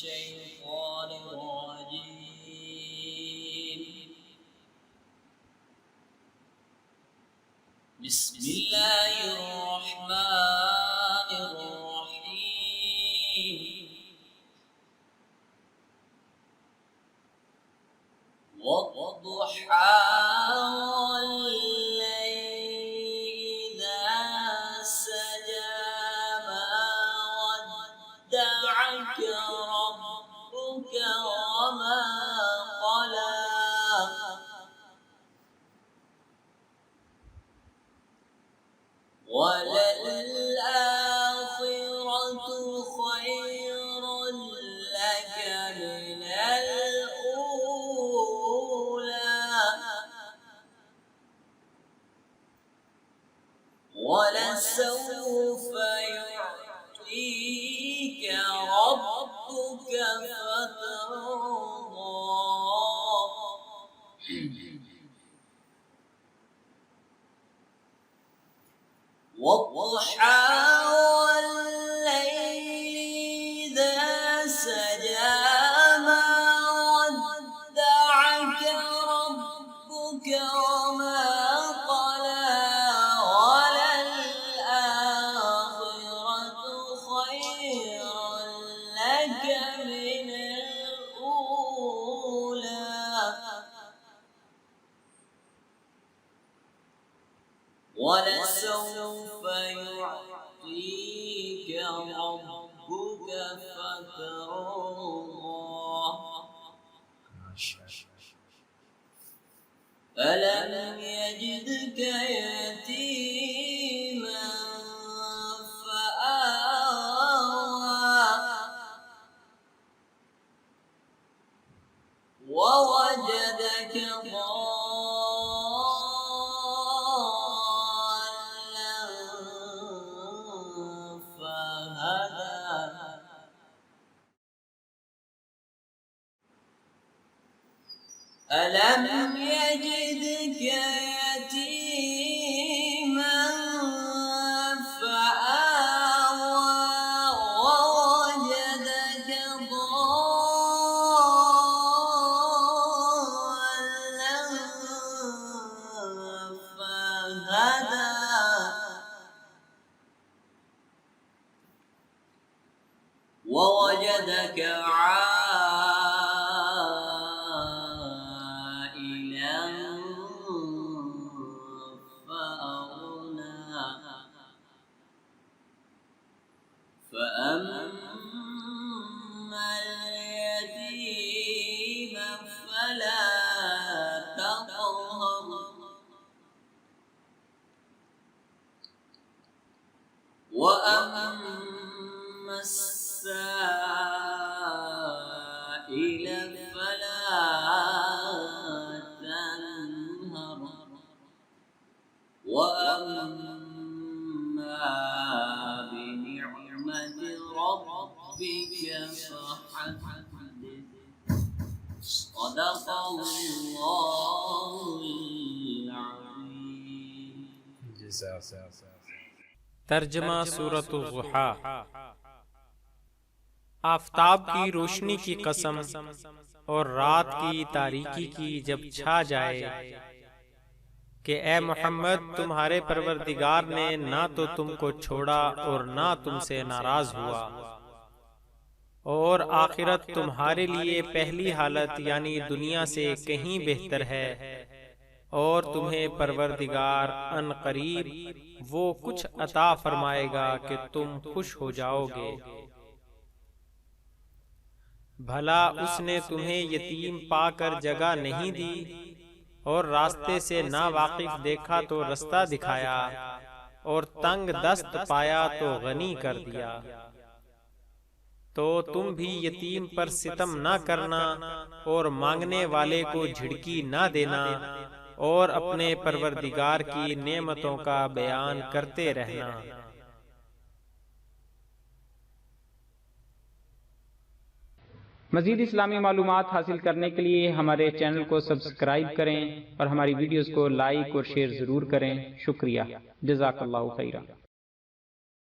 الشيطان الرجيم. بسم الله الرحمن الرحيم. والضحى والليل إذا سجى ما ودعك ربك وما قلى وللآخرة خير لك من الأولى ولسوف يعطيك ربك فترضى. والضحى والليل إذا سجى ما ودعك ربك وما قلى وللآخرة خير لك من الأولى ولسوف يعطيك ربك فترضى. ألم يجدك يتيما فآوى ووجدك ألم يجدك يتيما فآوى ووجدك ضالا فهدى ووجدك فأما اليتيم فلا تقهر وأما السائل فلا تنهر وأما ربك فحدث. صدق الله العظيم. तर्जमा सूरत ज़ुहा। आफ़ताब की रोशनी की कसम और रात की तारीकी की जब छा जाए कि ए मोहम्मद तुम्हारे परवरदिगार ने ना तो तुमको छोड़ा और ना तुमसे नाराज हुआ और आखिरत तुम्हारे लिए पहली हालत यानी दुनिया से कहीं बेहतर है और तुम्हें परवरदिगार अनकरीब वो कुछ अता फरमाएगा कि तुम खुश हो जाओगे। भला उसने तुम्हें यतीम पाकर जगह नहीं दी और रास्ते से ना वाकिफ देखा तो रास्ता दिखाया और तंग दस्त पाया तो गनी कर दिया। तो तुम भी यतीम पर सितम ना करना और मांगने वाले को झिड़की ना देना और अपने परवरदिगार की नेमतों का बयान करते रहना। मज़ीद इस्लामी मालूमात हासिल करने के लिए हमारे चैनल को सब्सक्राइब करें और हमारी वीडियोस को लाइक और शेयर ज़रूर करें। शुक्रिया। जज़ाकल्लाहु खैरा।